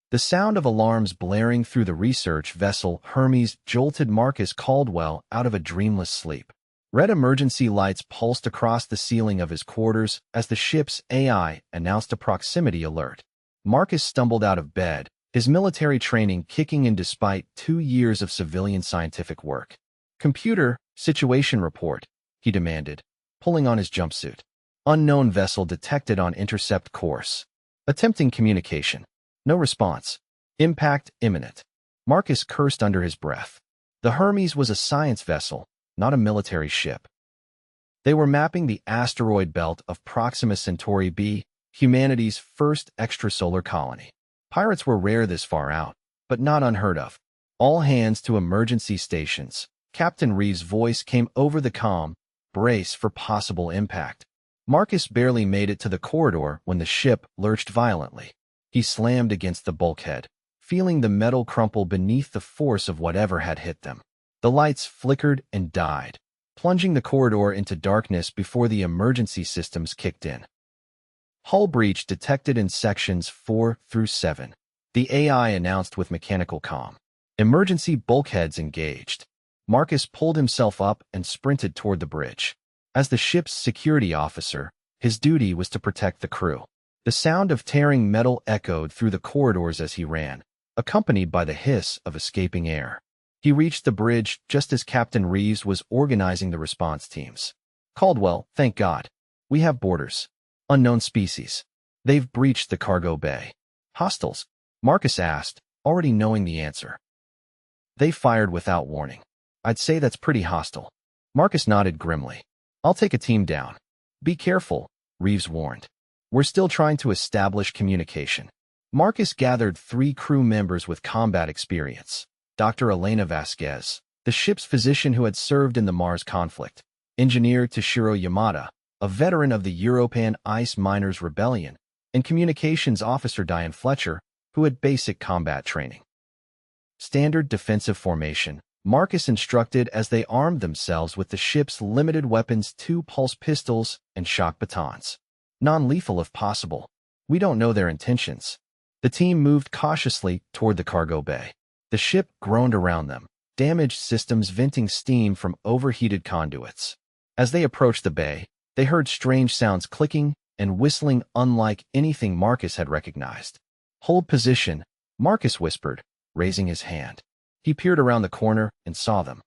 The sound of alarms blaring through the research vessel Hermes jolted Marcus Caldwell out of a dreamless sleep. Red emergency lights pulsed across the ceiling of his quarters as the ship's AI announced a proximity alert. Marcus stumbled out of bed, his military training kicking in despite 2 years of civilian scientific work. "Computer, situation report," he demanded, pulling on his jumpsuit. "Unknown vessel detected on intercept course. Attempting communication. No response. Impact imminent." Marcus cursed under his breath. The Hermes was a science vessel, not a military ship. They were mapping the asteroid belt of Proxima Centauri b, humanity's first extrasolar colony. Pirates were rare this far out, but not unheard of. "All hands to emergency stations." Captain Reeves' voice came over the comm. "Brace for possible impact." Marcus barely made it to the corridor when the ship lurched violently. He slammed against the bulkhead, feeling the metal crumple beneath the force of whatever had hit them. The lights flickered and died, plunging the corridor into darkness before the emergency systems kicked in. "Hull breach detected in sections 4 through 7. The AI announced with mechanical comm. "Emergency bulkheads engaged." Marcus pulled himself up and sprinted toward the bridge. As the ship's security officer, his duty was to protect the crew. The sound of tearing metal echoed through the corridors as he ran, accompanied by the hiss of escaping air. He reached the bridge just as Captain Reeves was organizing the response teams. "Caldwell, thank God. We have boarders. Unknown species. They've breached the cargo bay." "Hostiles?" Marcus asked, already knowing the answer. "They fired without warning. I'd say that's pretty hostile." Marcus nodded grimly. "I'll take a team down." "Be careful," Reeves warned. "We're still trying to establish communication." Marcus gathered 3 crew members with combat experience. Dr. Elena Vasquez, the ship's physician who had served in the Mars conflict. Engineer Toshiro Yamada, a veteran of the European Ice Miners Rebellion. And Communications Officer Diane Fletcher, who had basic combat training. Standard defensive formation, Marcus instructed as they armed themselves with the ship's limited weapons, 2 pulse pistols and shock batons. Non-lethal if possible. We don't know their intentions. The team moved cautiously toward the cargo bay. The ship groaned around them, damaged systems venting steam from overheated conduits. As they approached the bay, they heard strange sounds clicking and whistling unlike anything Marcus had recognized. "Hold position," Marcus whispered, raising his hand. He peered around the corner and saw them.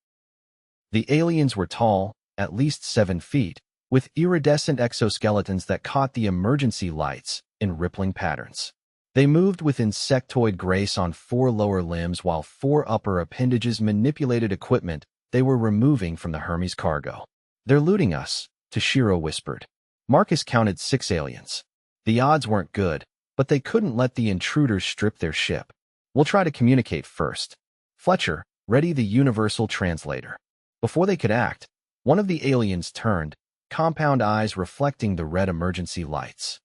The aliens were tall, at least 7 feet, with iridescent exoskeletons that caught the emergency lights in rippling patterns. They moved with insectoid grace on 4 lower limbs while 4 upper appendages manipulated equipment they were removing from the Hermes cargo. "They're looting us," Toshiro whispered. Marcus counted 6 aliens. The odds weren't good, but they couldn't let the intruders strip their ship. "We'll try to communicate first." "Fletcher, ready the universal translator." Before they could act, one of the aliens turned, compound eyes reflecting the red emergency lights.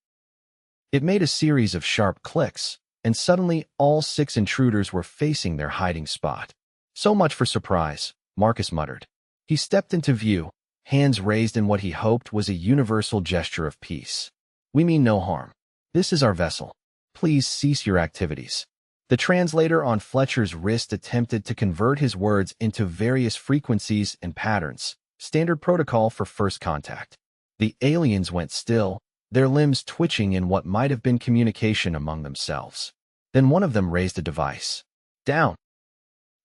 It made a series of sharp clicks, and suddenly all 6 intruders were facing their hiding spot. "So much for surprise," Marcus muttered. He stepped into view, hands raised in what he hoped was a universal gesture of peace. "We mean no harm. This is our vessel. Please cease your activities." The translator on Fletcher's wrist attempted to convert his words into various frequencies and patterns, standard protocol for first contact. The aliens went still, their limbs twitching in what might have been communication among themselves. Then one of them raised a device. "Down!"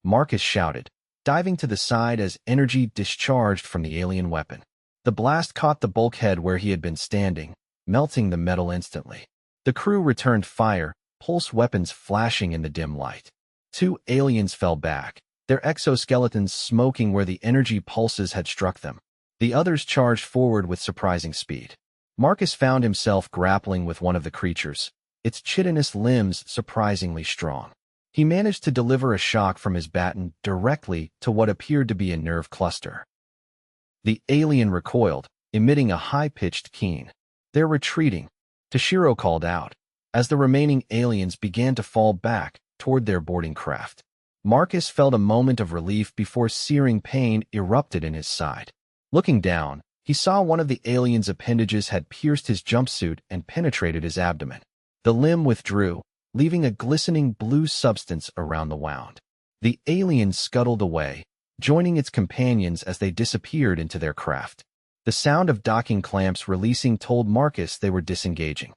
Marcus shouted, diving to the side as energy discharged from the alien weapon. The blast caught the bulkhead where he had been standing, melting the metal instantly. The crew returned fire, pulse weapons flashing in the dim light. 2 aliens fell back, their exoskeletons smoking where the energy pulses had struck them. The others charged forward with surprising speed. Marcus found himself grappling with one of the creatures, its chitinous limbs surprisingly strong. He managed to deliver a shock from his baton directly to what appeared to be a nerve cluster. The alien recoiled, emitting a high-pitched keen. "They're retreating," Toshiro called out, as the remaining aliens began to fall back toward their boarding craft. Marcus felt a moment of relief before searing pain erupted in his side. Looking down, he saw one of the alien's appendages had pierced his jumpsuit and penetrated his abdomen. The limb withdrew, leaving a glistening blue substance around the wound. The alien scuttled away, joining its companions as they disappeared into their craft. The sound of docking clamps releasing told Marcus they were disengaging.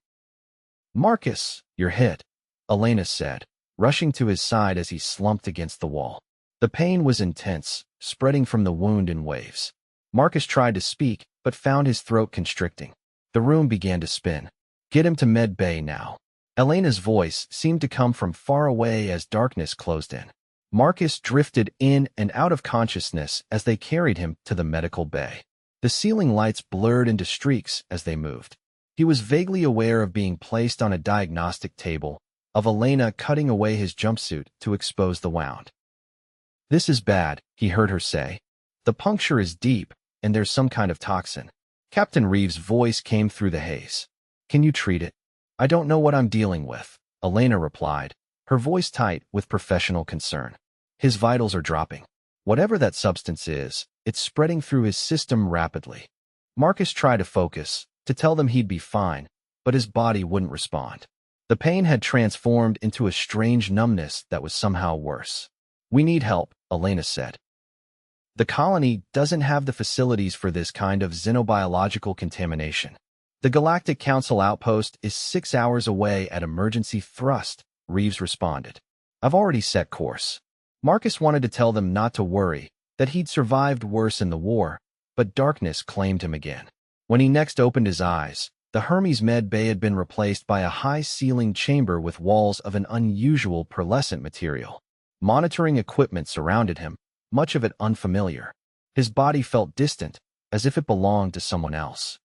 "Marcus, you're hit," Elena said, rushing to his side as he slumped against the wall. The pain was intense, spreading from the wound in waves. Marcus tried to speak, but found his throat constricting. The room began to spin. "Get him to med bay now." Elena's voice seemed to come from far away as darkness closed in. Marcus drifted in and out of consciousness as they carried him to the medical bay. The ceiling lights blurred into streaks as they moved. He was vaguely aware of being placed on a diagnostic table, of Elena cutting away his jumpsuit to expose the wound. "This is bad," he heard her say. "The puncture is deep, and there's some kind of toxin." Captain Reeves' voice came through the haze. "Can you treat it?" "I don't know what I'm dealing with," Elena replied, her voice tight with professional concern. "His vitals are dropping. Whatever that substance is, it's spreading through his system rapidly." Marcus tried to focus, to tell them he'd be fine, but his body wouldn't respond. The pain had transformed into a strange numbness that was somehow worse. "We need help," Elena said. "The colony doesn't have the facilities for this kind of xenobiological contamination. The Galactic Council outpost is 6 hours away at emergency thrust," Reeves responded. "I've already set course." Marcus wanted to tell them not to worry, that he'd survived worse in the war, but darkness claimed him again. When he next opened his eyes, the Hermes med bay had been replaced by a high-ceilinged chamber with walls of an unusual pearlescent material. Monitoring equipment surrounded him, much of it unfamiliar. His body felt distant, as if it belonged to someone else.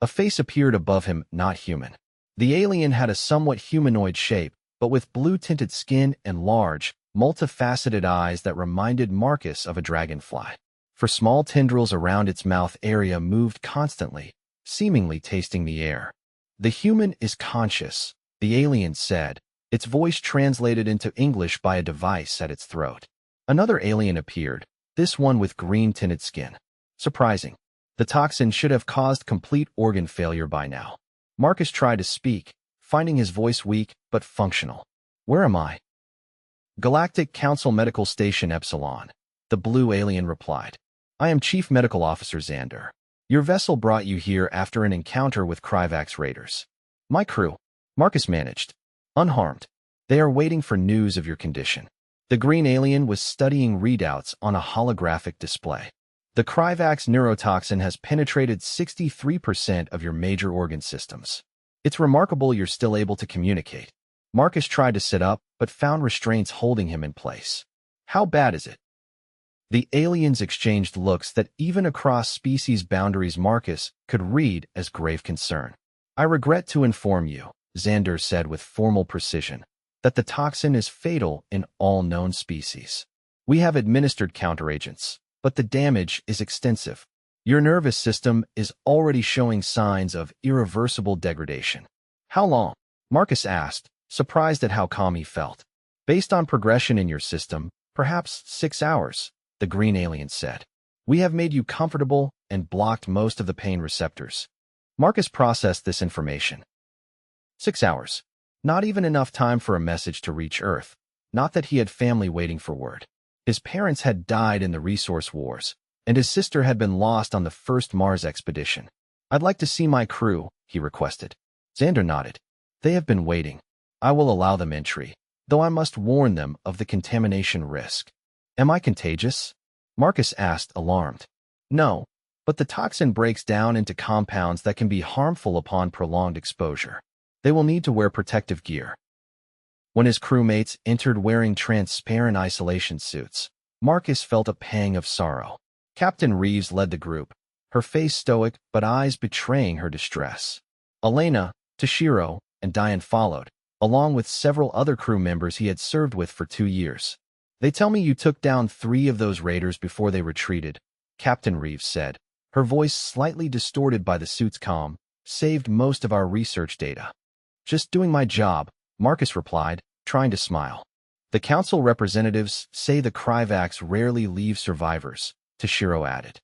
A face appeared above him, not human. The alien had a somewhat humanoid shape, but with blue-tinted skin and large, multifaceted eyes that reminded Marcus of a dragonfly. For small tendrils around its mouth area moved constantly, seemingly tasting the air. "The human is conscious," the alien said, its voice translated into English by a device at its throat. Another alien appeared, this one with green-tinted skin. Surprising. The toxin should have caused complete organ failure by now. Marcus tried to speak, finding his voice weak but functional. "Where am I?" "Galactic Council Medical Station Epsilon," the blue alien replied. "I am Chief Medical Officer Xander. Your vessel brought you here after an encounter with Kryvax raiders." "My crew," Marcus managed, "unharmed. They are waiting for news of your condition." The green alien was studying readouts on a holographic display. "The Kryvax neurotoxin has penetrated 63% of your major organ systems. It's remarkable you're still able to communicate." Marcus tried to sit up, but found restraints holding him in place. "How bad is it?" The aliens exchanged looks that even across species boundaries Marcus could read as grave concern. "I regret to inform you," Xander said with formal precision, "that the toxin is fatal in all known species. We have administered counteragents, but the damage is extensive. Your nervous system is already showing signs of irreversible degradation." "How long?" Marcus asked, surprised at how calm he felt. "Based on progression in your system, perhaps 6 hours, the green alien said. "We have made you comfortable and blocked most of the pain receptors." Marcus processed this information. 6 hours. Not even enough time for a message to reach Earth. Not that he had family waiting for word. His parents had died in the resource wars, and his sister had been lost on the first Mars expedition. "I'd like to see my crew," he requested. Xander nodded. "They have been waiting. I will allow them entry, though I must warn them of the contamination risk." "Am I contagious?" Marcus asked, alarmed. "No, but the toxin breaks down into compounds that can be harmful upon prolonged exposure. They will need to wear protective gear." When his crewmates entered wearing transparent isolation suits, Marcus felt a pang of sorrow. Captain Reeves led the group, her face stoic but eyes betraying her distress. Elena, Toshiro, and Diane followed, along with several other crew members he had served with for 2 years. "They tell me you took down 3 of those raiders before they retreated," Captain Reeves said, her voice slightly distorted by the suit's calm. "Saved most of our research data." "Just doing my job," Marcus replied, trying to smile. "The council representatives say the Kryvax rarely leave survivors," Toshiro added.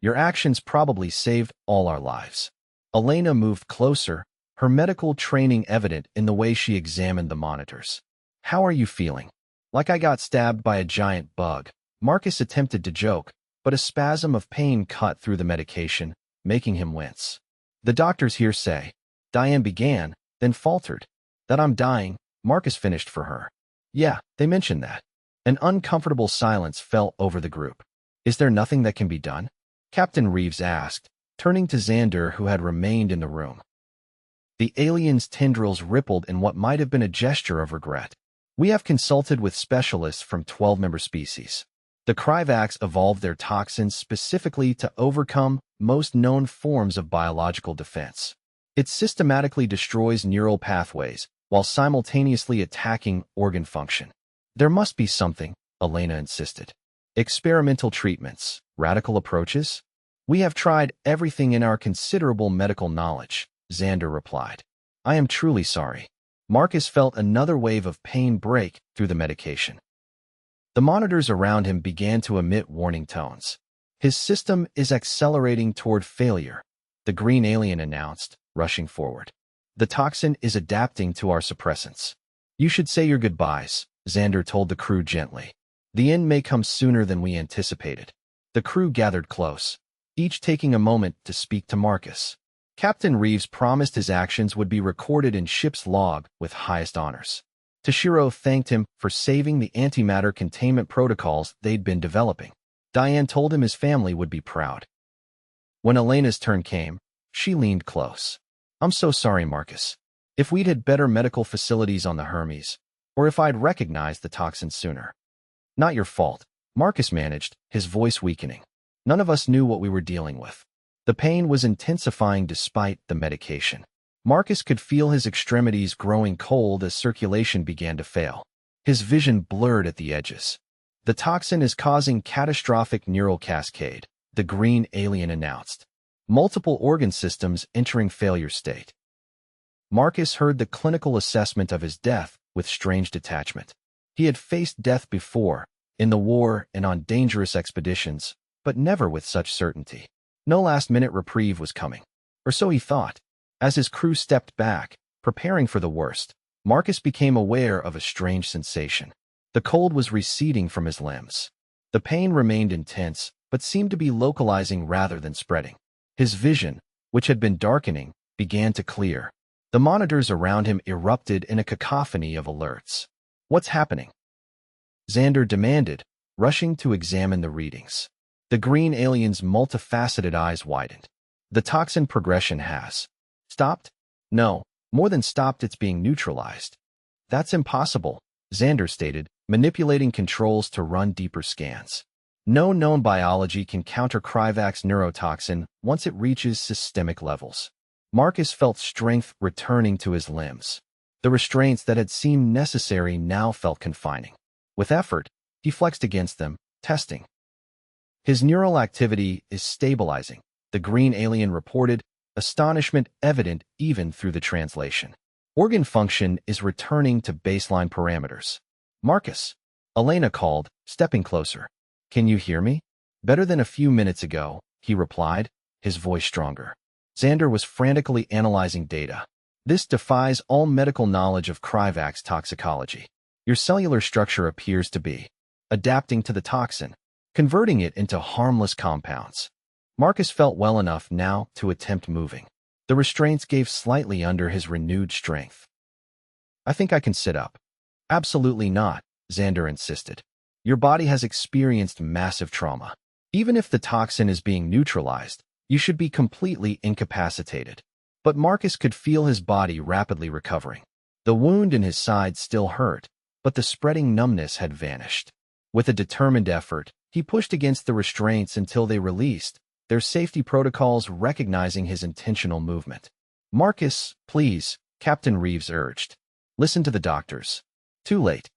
"Your actions probably saved all our lives." Elena moved closer, her medical training evident in the way she examined the monitors. "How are you feeling?" "Like I got stabbed by a giant bug." Marcus attempted to joke, but a spasm of pain cut through the medication, making him wince. "The doctors here say," Diane began, then faltered. "That I'm dying," Marcus finished for her. "Yeah, they mentioned that." An uncomfortable silence fell over the group. "Is there nothing that can be done?" Captain Reeves asked, turning to Xander, who had remained in the room. The alien's tendrils rippled in what might have been a gesture of regret. "We have consulted with specialists from 12 member species. The Kryvax evolved their toxins specifically to overcome most known forms of biological defense. It systematically destroys neural pathways while simultaneously attacking organ function." "There must be something," Elena insisted. "Experimental treatments, radical approaches?" "We have tried everything in our considerable medical knowledge," Xander replied. "I am truly sorry." Marcus felt another wave of pain break through the medication. The monitors around him began to emit warning tones. "His system is accelerating toward failure," the green alien announced, rushing forward. "The toxin is adapting to our suppressants." "You should say your goodbyes," Xander told the crew gently. "The end may come sooner than we anticipated." The crew gathered close, each taking a moment to speak to Marcus. Captain Reeves promised his actions would be recorded in ship's log with highest honors. Toshiro thanked him for saving the antimatter containment protocols they'd been developing. Diane told him his family would be proud. When Elena's turn came, she leaned close. "I'm so sorry, Marcus. If we'd had better medical facilities on the Hermes, or if I'd recognized the toxin sooner." "Not your fault," Marcus managed, his voice weakening. "None of us knew what we were dealing with." The pain was intensifying despite the medication. Marcus could feel his extremities growing cold as circulation began to fail. His vision blurred at the edges. "The toxin is causing catastrophic neural cascade," the green alien announced. "Multiple organ systems entering failure state." Marcus heard the clinical assessment of his death with strange detachment. He had faced death before, in the war and on dangerous expeditions, but never with such certainty. No last-minute reprieve was coming. Or so he thought. As his crew stepped back, preparing for the worst, Marcus became aware of a strange sensation. The cold was receding from his limbs. The pain remained intense, but seemed to be localizing rather than spreading. His vision, which had been darkening, began to clear. The monitors around him erupted in a cacophony of alerts. "What's happening?" Xander demanded, rushing to examine the readings. The green alien's multifaceted eyes widened. "The toxin progression has stopped?" "No, more than stopped, it's being neutralized." "That's impossible," Xander stated, manipulating controls to run deeper scans. "No known biology can counter Kryvax neurotoxin once it reaches systemic levels." Marcus felt strength returning to his limbs. The restraints that had seemed necessary now felt confining. With effort, he flexed against them, testing. "His neural activity is stabilizing," the green alien reported, astonishment evident even through the translation. "Organ function is returning to baseline parameters." "Marcus," Elena called, stepping closer. "Can you hear me?" "Better than a few minutes ago," he replied, his voice stronger. Xander was frantically analyzing data. "This defies all medical knowledge of Kryvax toxicology. Your cellular structure appears to be adapting to the toxin, converting it into harmless compounds." Marcus felt well enough now to attempt moving. The restraints gave slightly under his renewed strength. "I think I can sit up." "Absolutely not," Xander insisted. "Your body has experienced massive trauma. Even if the toxin is being neutralized, you should be completely incapacitated." But Marcus could feel his body rapidly recovering. The wound in his side still hurt, but the spreading numbness had vanished. With a determined effort, he pushed against the restraints until they released, their safety protocols recognizing his intentional movement. "Marcus, please," Captain Reeves urged. "Listen to the doctors." Too late.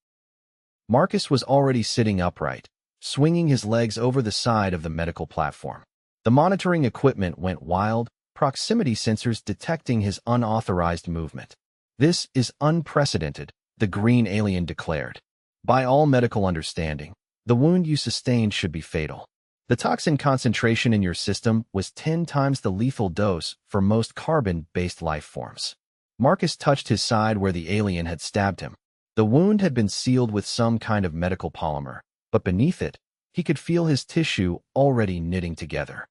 Marcus was already sitting upright, swinging his legs over the side of the medical platform. The monitoring equipment went wild, proximity sensors detecting his unauthorized movement. "This is unprecedented," the green alien declared. "By all medical understanding, the wound you sustained should be fatal. The toxin concentration in your system was 10 times the lethal dose for most carbon-based life forms." Marcus touched his side where the alien had stabbed him. The wound had been sealed with some kind of medical polymer, but beneath it, he could feel his tissue already knitting together.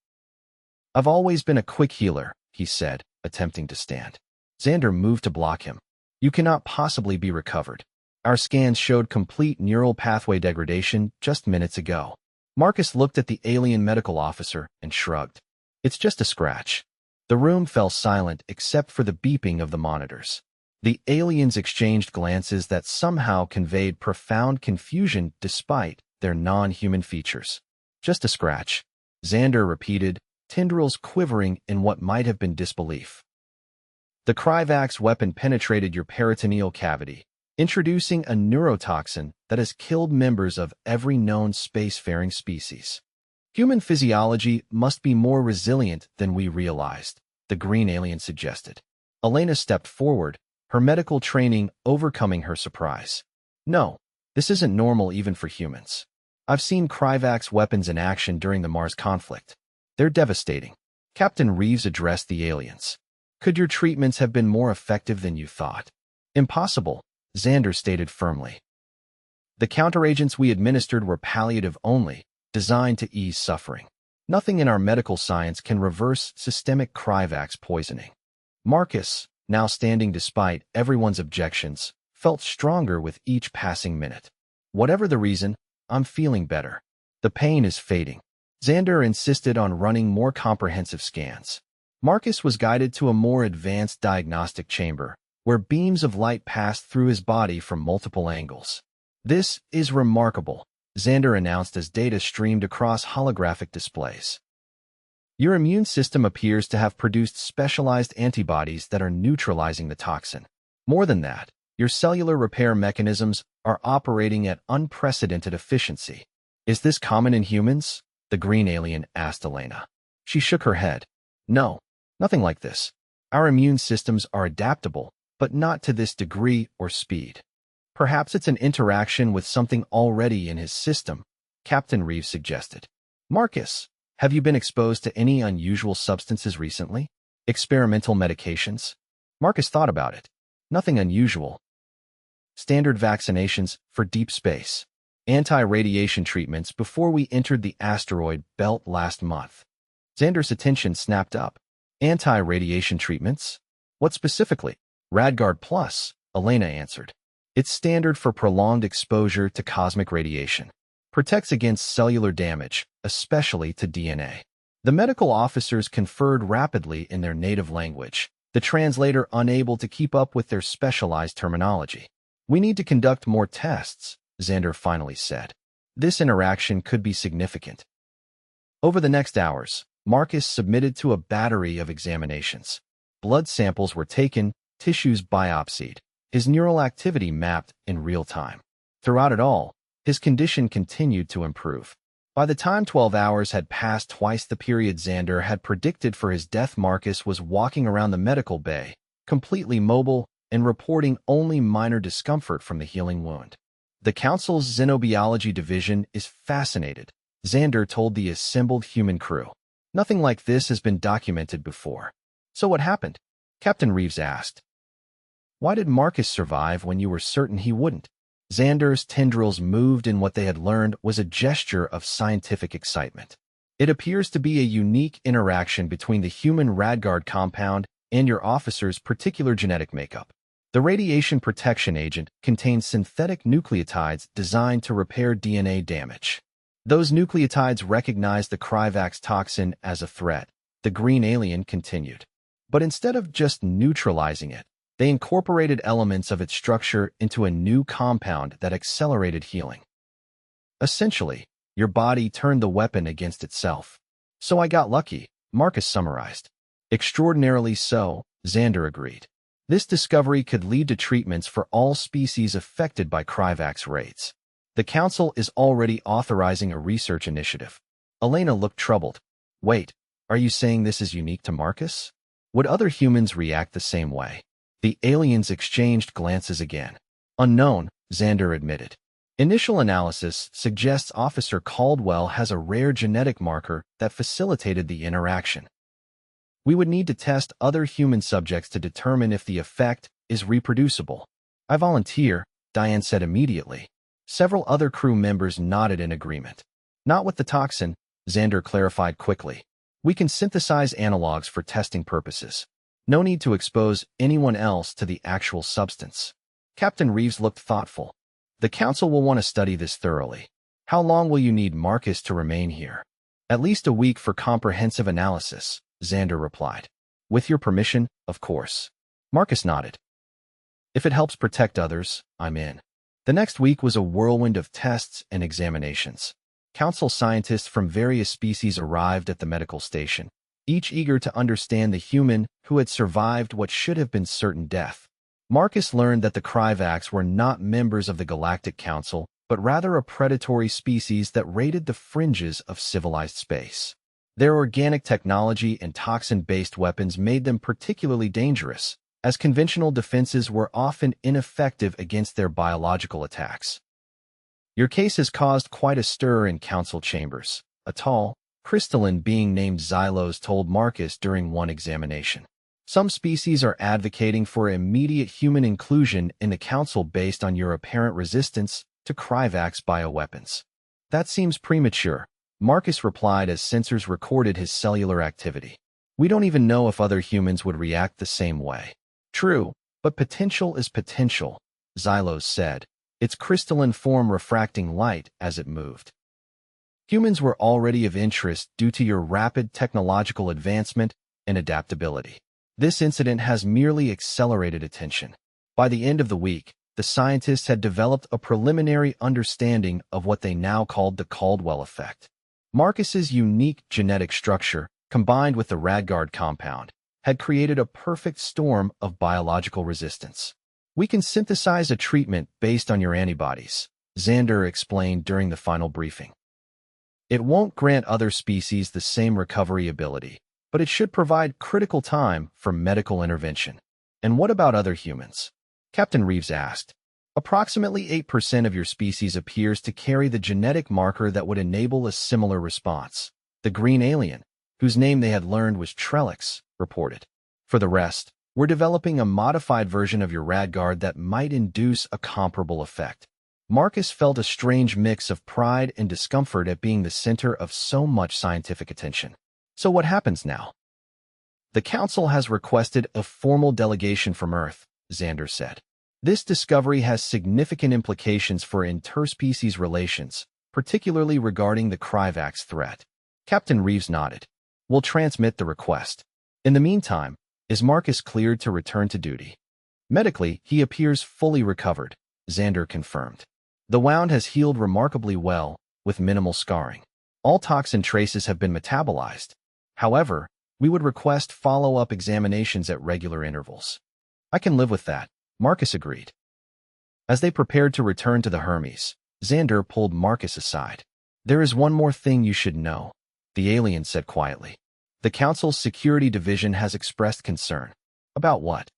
"I've always been a quick healer," he said, attempting to stand. Xander moved to block him. "You cannot possibly be recovered. Our scans showed complete neural pathway degradation just minutes ago." Marcus looked at the alien medical officer and shrugged. "It's just a scratch." The room fell silent except for the beeping of the monitors. The aliens exchanged glances that somehow conveyed profound confusion despite their non-human features. "Just a scratch," Xander repeated, tendrils quivering in what might have been disbelief. "The Kryvax weapon penetrated your peritoneal cavity, introducing a neurotoxin that has killed members of every known spacefaring species. Human physiology must be more resilient than we realized," the green alien suggested. Elena stepped forward, her medical training overcoming her surprise. "No, this isn't normal even for humans. I've seen Kryvax weapons in action during the Mars conflict. They're devastating." Captain Reeves addressed the aliens. "Could your treatments have been more effective than you thought?" "Impossible," Xander stated firmly. "The counteragents we administered were palliative only, designed to ease suffering. Nothing in our medical science can reverse systemic Kryvax poisoning." Marcus, now standing despite everyone's objections, felt stronger with each passing minute. "Whatever the reason, I'm feeling better. The pain is fading." Xander insisted on running more comprehensive scans. Marcus was guided to a more advanced diagnostic chamber, where beams of light passed through his body from multiple angles. "This is remarkable," Xander announced as data streamed across holographic displays. "Your immune system appears to have produced specialized antibodies that are neutralizing the toxin. More than that, your cellular repair mechanisms are operating at unprecedented efficiency." "Is this common in humans?" the green alien asked Elena. She shook her head. "No, nothing like this. Our immune systems are adaptable, but not to this degree or speed." "Perhaps it's an interaction with something already in his system," Captain Reeves suggested. "Marcus, have you been exposed to any unusual substances recently? Experimental medications?" Marcus thought about it. "Nothing unusual. Standard vaccinations for deep space. Anti-radiation treatments before we entered the asteroid belt last month." Xander's attention snapped up. "Anti-radiation treatments? What specifically?" "Radguard Plus," Elena answered. "It's standard for prolonged exposure to cosmic radiation. Protects against cellular damage, especially to DNA." The medical officers conferred rapidly in their native language, the translator unable to keep up with their specialized terminology. "We need to conduct more tests," Xander finally said. "This interaction could be significant." Over the next hours, Marcus submitted to a battery of examinations. Blood samples were taken, tissues biopsied, his neural activity mapped in real time. Throughout it all, his condition continued to improve. By the time 12 hours had passed, twice the period Xander had predicted for his death, Marcus was walking around the medical bay, completely mobile and reporting only minor discomfort from the healing wound. "The Council's Xenobiology Division is fascinated," Xander told the assembled human crew. "Nothing like this has been documented before." "So what happened?" Captain Reeves asked. "Why did Marcus survive when you were certain he wouldn't?" Xander's tendrils moved in what they had learned was a gesture of scientific excitement. "It appears to be a unique interaction between the human Radguard compound and your officer's particular genetic makeup. The radiation protection agent contains synthetic nucleotides designed to repair DNA damage. Those nucleotides recognize the Kryvax toxin as a threat," the green alien continued. "But instead of just neutralizing it, they incorporated elements of its structure into a new compound that accelerated healing. Essentially, your body turned the weapon against itself." "So I got lucky," Marcus summarized. "Extraordinarily so," Xander agreed. "This discovery could lead to treatments for all species affected by Kryvax raids. The Council is already authorizing a research initiative." Elena looked troubled. "Wait, are you saying this is unique to Marcus? Would other humans react the same way?" The aliens exchanged glances again. "Unknown," Xander admitted. "Initial analysis suggests Officer Caldwell has a rare genetic marker that facilitated the interaction." We would need to test other human subjects to determine if the effect is reproducible. I volunteer, Diane said immediately. Several other crew members nodded in agreement. Not with the toxin, Xander clarified quickly. We can synthesize analogs for testing purposes. No need to expose anyone else to the actual substance. Captain Reeves looked thoughtful. The council will want to study this thoroughly. How long will you need Marcus to remain here? At least a week for comprehensive analysis, Xander replied. With your permission, of course. Marcus nodded. If it helps protect others, I'm in. The next week was a whirlwind of tests and examinations. Council scientists from various species arrived at the medical station, each eager to understand the human who had survived what should have been certain death. Marcus learned that the Kryvax were not members of the Galactic Council, but rather a predatory species that raided the fringes of civilized space. Their organic technology and toxin-based weapons made them particularly dangerous, as conventional defenses were often ineffective against their biological attacks. Your case has caused quite a stir in council chambers, a tall, crystalline being named Xylos told Marcus during one examination. Some species are advocating for immediate human inclusion in the council based on your apparent resistance to Kryvax bioweapons. That seems premature, Marcus replied as sensors recorded his cellular activity. We don't even know if other humans would react the same way. True, but potential is potential, Xylos said, its crystalline form refracting light as it moved. Humans were already of interest due to your rapid technological advancement and adaptability. This incident has merely accelerated attention. By the end of the week, the scientists had developed a preliminary understanding of what they now called the Caldwell effect. Marcus's unique genetic structure, combined with the Radguard compound, had created a perfect storm of biological resistance. We can synthesize a treatment based on your antibodies, Xander explained during the final briefing. It won't grant other species the same recovery ability, but it should provide critical time for medical intervention. And what about other humans? Captain Reeves asked. Approximately 8% of your species appears to carry the genetic marker that would enable a similar response. The green alien, whose name they had learned was Trellix, reported. For the rest, we're developing a modified version of your Radguard that might induce a comparable effect. Marcus felt a strange mix of pride and discomfort at being the center of so much scientific attention. So what happens now? The Council has requested a formal delegation from Earth, Xander said. This discovery has significant implications for interspecies relations, particularly regarding the Kryvax threat. Captain Reeves nodded. We'll transmit the request. In the meantime, is Marcus cleared to return to duty? Medically, he appears fully recovered, Xander confirmed. The wound has healed remarkably well, with minimal scarring. All toxin traces have been metabolized. However, we would request follow-up examinations at regular intervals. I can live with that, Marcus agreed. As they prepared to return to the Hermes, Xander pulled Marcus aside. There is one more thing you should know, the alien said quietly. The Council's Security Division has expressed concern. About what?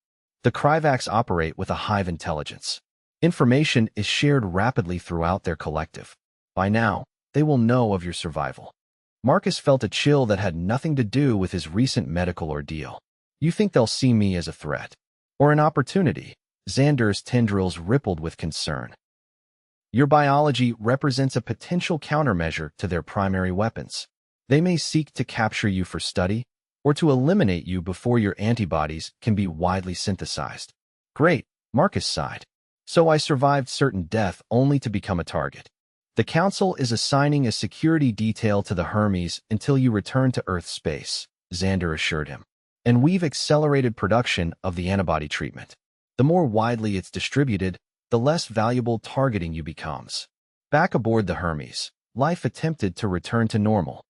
The Kryvax operate with a hive intelligence. Information is shared rapidly throughout their collective. By now, they will know of your survival. Marcus felt a chill that had nothing to do with his recent medical ordeal. You think they'll see me as a threat? Or an opportunity? Xander's tendrils rippled with concern. Your biology represents a potential countermeasure to their primary weapons. They may seek to capture you for study, or to eliminate you before your antibodies can be widely synthesized. Great, Marcus sighed. So I survived certain death only to become a target. The Council is assigning a security detail to the Hermes until you return to Earth space, Xander assured him. And we've accelerated production of the antibody treatment. The more widely it's distributed, the less valuable targeting you becomes. Back aboard the Hermes, life attempted to return to normal.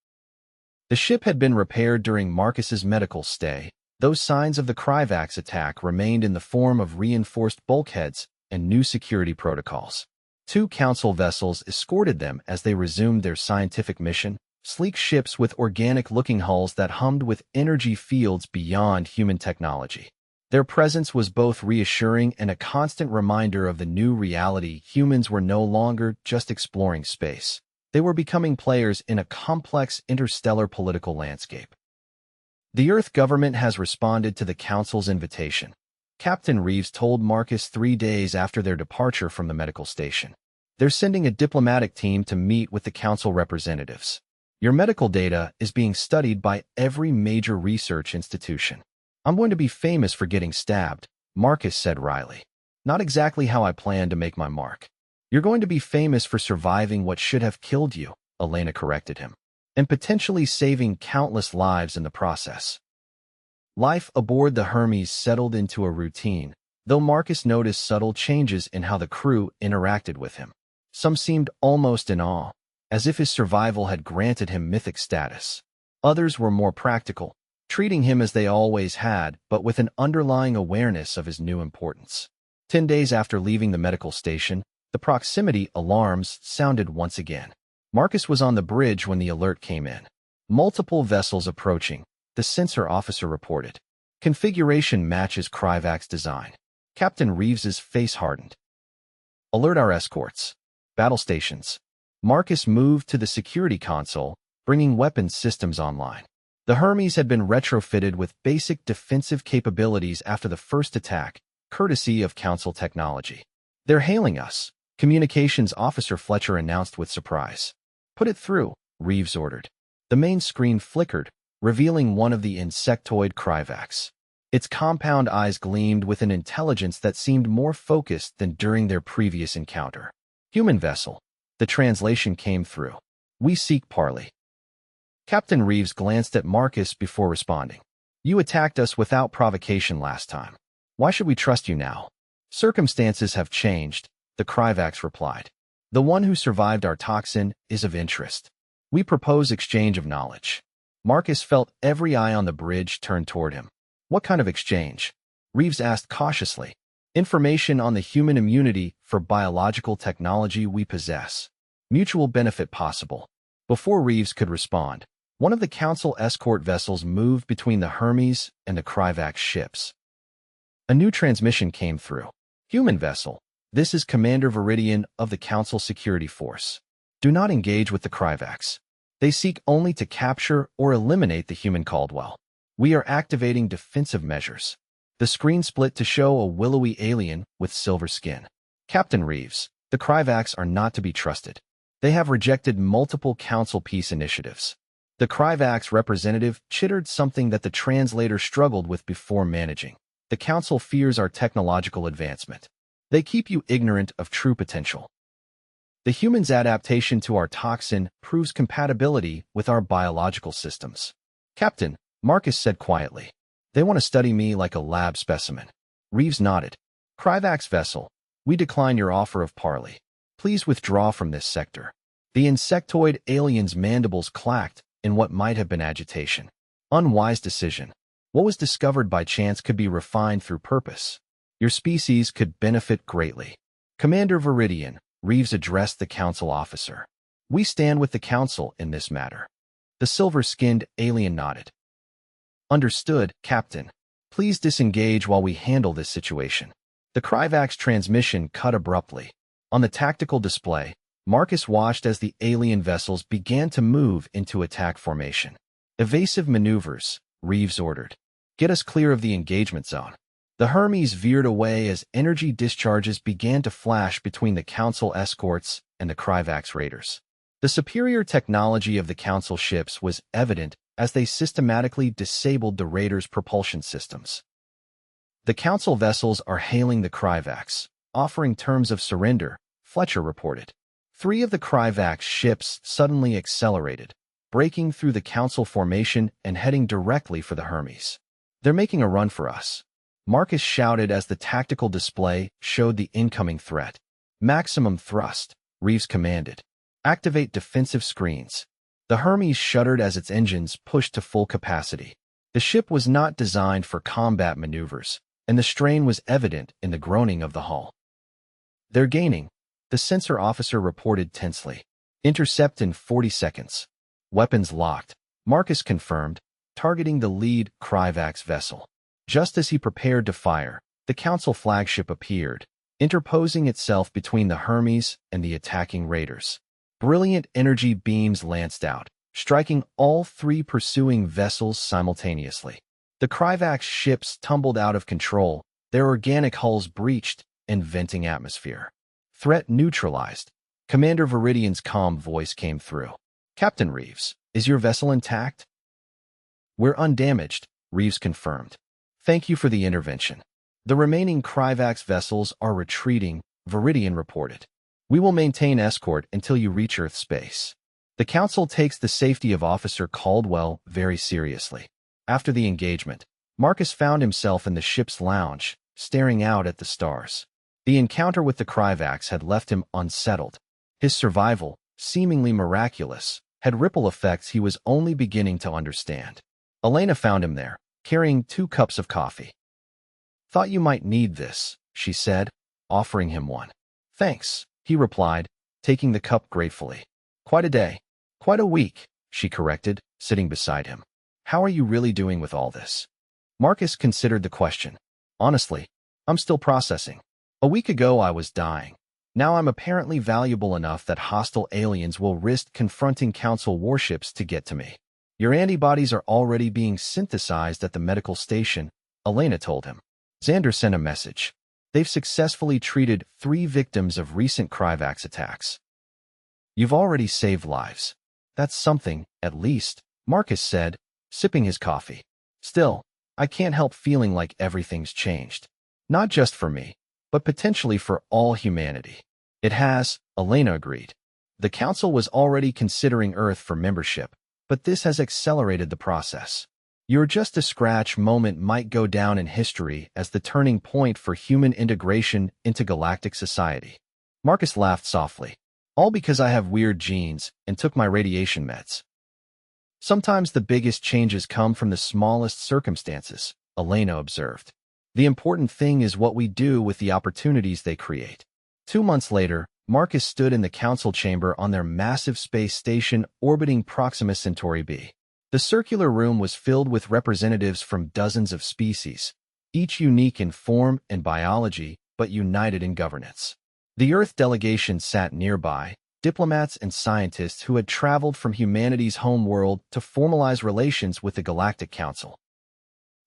The ship had been repaired during Marcus's medical stay, though signs of the Kryvax attack remained in the form of reinforced bulkheads and new security protocols. 2 Council vessels escorted them as they resumed their scientific mission, sleek ships with organic-looking hulls that hummed with energy fields beyond human technology. Their presence was both reassuring and a constant reminder of the new reality. Humans were no longer just exploring space. They were becoming players in a complex interstellar political landscape. The Earth government has responded to the Council's invitation. Captain Reeves told Marcus 3 days after their departure from the medical station. They're sending a diplomatic team to meet with the Council representatives. Your medical data is being studied by every major research institution. I'm going to be famous for getting stabbed, Marcus said wryly. Not exactly how I plan to make my mark. You're going to be famous for surviving what should have killed you, Elena corrected him, and potentially saving countless lives in the process. Life aboard the Hermes settled into a routine, though Marcus noticed subtle changes in how the crew interacted with him. Some seemed almost in awe, as if his survival had granted him mythic status. Others were more practical, treating him as they always had, but with an underlying awareness of his new importance. 10 days after leaving the medical station, the proximity alarms sounded once again. Marcus was on the bridge when the alert came in. Multiple vessels approaching, the sensor officer reported. Configuration matches Kryvak's design. Captain Reeves's face hardened. Alert our escorts. Battle stations. Marcus moved to the security console, bringing weapons systems online. The Hermes had been retrofitted with basic defensive capabilities after the first attack, courtesy of Council technology. They're hailing us, Communications Officer Fletcher announced with surprise. Put it through, Reeves ordered. The main screen flickered, revealing one of the insectoid Kryvaks. Its compound eyes gleamed with an intelligence that seemed more focused than during their previous encounter. Human vessel. The translation came through. We seek parley. Captain Reeves glanced at Marcus before responding. You attacked us without provocation last time. Why should we trust you now? Circumstances have changed, the Kryvaks replied. The one who survived our toxin is of interest. We propose exchange of knowledge. Marcus felt every eye on the bridge turn toward him. What kind of exchange? Reeves asked cautiously. Information on the human immunity for biological technology we possess. Mutual benefit possible. Before Reeves could respond, one of the Council escort vessels moved between the Hermes and the Kryvak ships. A new transmission came through. Human vessel. This is Commander Viridian of the Council Security Force. Do not engage with the Kryvaks. They seek only to capture or eliminate the human Caldwell. We are activating defensive measures. The screen split to show a willowy alien with silver skin. Captain Reeves, the Kryvaks are not to be trusted. They have rejected multiple Council peace initiatives. The Kryvaks representative chittered something that the translator struggled with before managing. The Council fears our technological advancement. They keep you ignorant of true potential. The human's adaptation to our toxin proves compatibility with our biological systems. Captain, Marcus said quietly. They want to study me like a lab specimen. Reeves nodded. Kryvak's vessel, we decline your offer of parley. Please withdraw from this sector. The insectoid alien's mandibles clacked in what might have been agitation. Unwise decision. What was discovered by chance could be refined through purpose. Your species could benefit greatly. Commander Viridian, Reeves addressed the Council officer. We stand with the Council in this matter. The silver-skinned alien nodded. Understood, Captain. Please disengage while we handle this situation. The Kryvak's transmission cut abruptly. On the tactical display, Marcus watched as the alien vessels began to move into attack formation. Evasive maneuvers, Reeves ordered. Get us clear of the engagement zone. The Hermes veered away as energy discharges began to flash between the Council escorts and the Kryvak's raiders. The superior technology of the Council ships was evident as they systematically disabled the raiders' propulsion systems. The Council vessels are hailing the Kryvaks, offering terms of surrender, Fletcher reported. 3 of the Kryvak's ships suddenly accelerated, breaking through the Council formation and heading directly for the Hermes. They're making a run for us. Marcus shouted as the tactical display showed the incoming threat. Maximum thrust, Reeves commanded. Activate defensive screens. The Hermes shuddered as its engines pushed to full capacity. The ship was not designed for combat maneuvers, and the strain was evident in the groaning of the hull. They're gaining, the sensor officer reported tensely. Intercept in 40 seconds. Weapons locked, Marcus confirmed, targeting the lead Kryvak's vessel. Just as he prepared to fire, the Council flagship appeared, interposing itself between the Hermes and the attacking raiders. Brilliant energy beams lanced out, striking all three pursuing vessels simultaneously. The Kryvax ships tumbled out of control, their organic hulls breached and venting atmosphere. Threat neutralized. Commander Viridian's calm voice came through. Captain Reeves, is your vessel intact? We're undamaged, Reeves confirmed. Thank you for the intervention. The remaining Kryvax vessels are retreating, Viridian reported. We will maintain escort until you reach Earth space. The Council takes the safety of Officer Caldwell very seriously. After the engagement, Marcus found himself in the ship's lounge, staring out at the stars. The encounter with the Kryvax had left him unsettled. His survival, seemingly miraculous, had ripple effects he was only beginning to understand. Elena found him there, carrying 2 cups of coffee. Thought you might need this, she said, offering him one. Thanks, he replied, taking the cup gratefully. Quite a day. Quite a week, she corrected, sitting beside him. How are you really doing with all this? Marcus considered the question. Honestly, I'm still processing. A week ago I was dying. Now I'm apparently valuable enough that hostile aliens will risk confronting Council warships to get to me. Your antibodies are already being synthesized at the medical station, Elena told him. Xander sent a message. They've successfully treated 3 victims of recent Kryvax attacks. You've already saved lives. That's something, at least, Marcus said, sipping his coffee. Still, I can't help feeling like everything's changed. Not just for me, but potentially for all humanity. It has, Elena agreed. The Council was already considering Earth for membership, but this has accelerated the process. Your just a scratch moment might go down in history as the turning point for human integration into galactic society. Marcus laughed softly. All because I have weird genes and took my radiation meds. Sometimes the biggest changes come from the smallest circumstances, Elena observed. The important thing is what we do with the opportunities they create. 2 months later, Marcus stood in the Council chamber on their massive space station orbiting Proxima Centauri b. The circular room was filled with representatives from dozens of species, each unique in form and biology, but united in governance. The Earth delegation sat nearby, diplomats and scientists who had traveled from humanity's home world to formalize relations with the Galactic Council.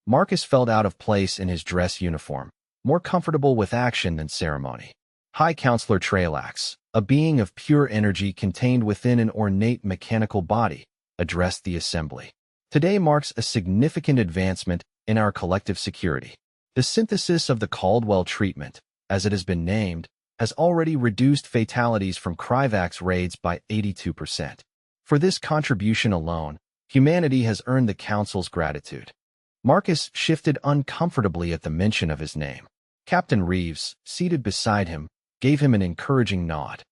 Marcus felt out of place in his dress uniform, more comfortable with action than ceremony. High Counselor Trailax, a being of pure energy contained within an ornate mechanical body, addressed the assembly. Today marks a significant advancement in our collective security. The synthesis of the Caldwell treatment, as it has been named, has already reduced fatalities from Kryvax raids by 82%. For this contribution alone, humanity has earned the Council's gratitude. Marcus shifted uncomfortably at the mention of his name. Captain Reeves, seated beside him, gave him an encouraging nod.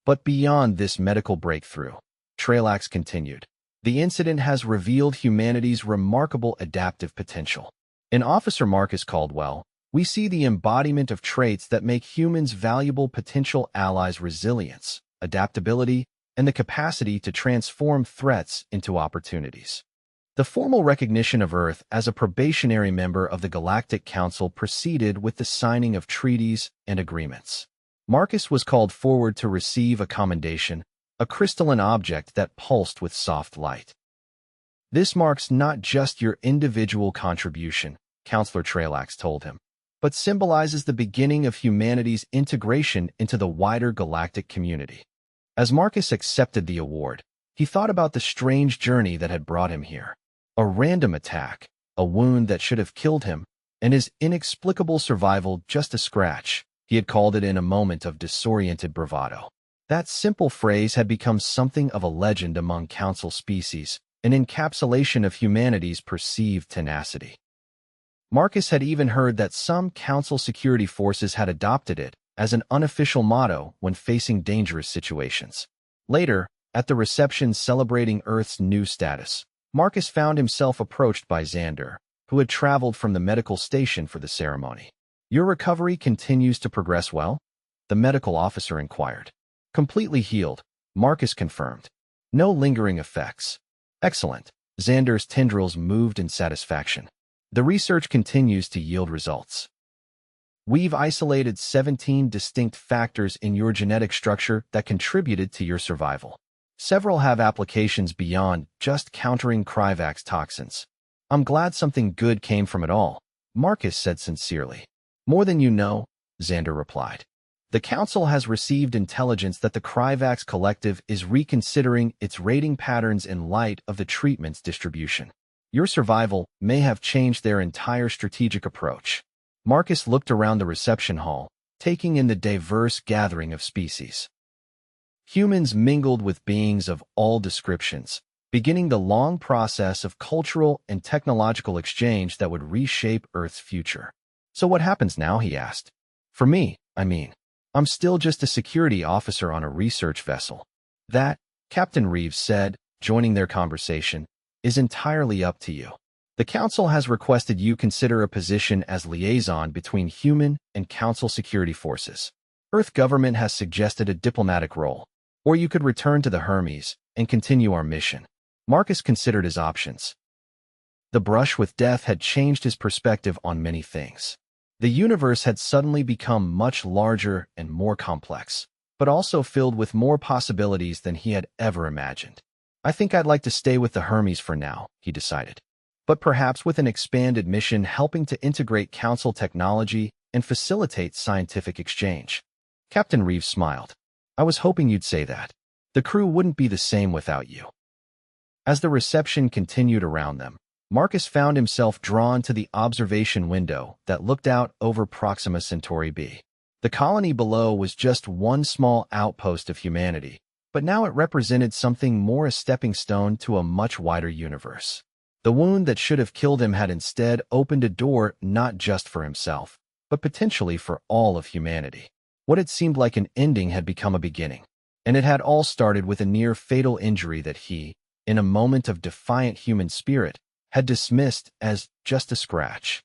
But beyond this medical breakthrough, Trailax continued, the incident has revealed humanity's remarkable adaptive potential. In Officer Marcus Caldwell, we see the embodiment of traits that make humans valuable potential allies: resilience, adaptability, and the capacity to transform threats into opportunities. The formal recognition of Earth as a probationary member of the Galactic Council proceeded with the signing of treaties and agreements. Marcus was called forward to receive a commendation, a crystalline object that pulsed with soft light. This marks not just your individual contribution, Counselor Trailax told him, but symbolizes the beginning of humanity's integration into the wider galactic community. As Marcus accepted the award, he thought about the strange journey that had brought him here. A random attack, a wound that should have killed him, and his inexplicable survival just a scratch. He had called it in a moment of disoriented bravado. That simple phrase had become something of a legend among Council species, an encapsulation of humanity's perceived tenacity. Marcus had even heard that some Council security forces had adopted it as an unofficial motto when facing dangerous situations. Later, at the reception celebrating Earth's new status, Marcus found himself approached by Xander, who had traveled from the medical station for the ceremony. Your recovery continues to progress well? The medical officer inquired. Completely healed, Marcus confirmed. No lingering effects. Excellent. Xander's tendrils moved in satisfaction. The research continues to yield results. We've isolated 17 distinct factors in your genetic structure that contributed to your survival. Several have applications beyond just countering Kryvax toxins. I'm glad something good came from it all, Marcus said sincerely. More than you know, Xander replied. The Council has received intelligence that the Kryvax Collective is reconsidering its rating patterns in light of the treatment's distribution. Your survival may have changed their entire strategic approach. Marcus looked around the reception hall, taking in the diverse gathering of species. Humans mingled with beings of all descriptions, beginning the long process of cultural and technological exchange that would reshape Earth's future. So what happens now, he asked. For me, I'm still just a security officer on a research vessel. That, Captain Reeves said, joining their conversation, is entirely up to you. The Council has requested you consider a position as liaison between human and Council security forces. Earth government has suggested a diplomatic role, or you could return to the Hermes and continue our mission. Marcus considered his options. The brush with death had changed his perspective on many things. The universe had suddenly become much larger and more complex, but also filled with more possibilities than he had ever imagined. I think I'd like to stay with the Hermes for now, he decided. But perhaps with an expanded mission helping to integrate Council technology and facilitate scientific exchange. Captain Reeves smiled. I was hoping you'd say that. The crew wouldn't be the same without you. As the reception continued around them, Marcus found himself drawn to the observation window that looked out over Proxima Centauri b. The colony below was just one small outpost of humanity, but now it represented something more, a stepping stone to a much wider universe. The wound that should have killed him had instead opened a door not just for himself, but potentially for all of humanity. What had seemed like an ending had become a beginning, and it had all started with a near-fatal injury that he, in a moment of defiant human spirit, had dismissed as just a scratch.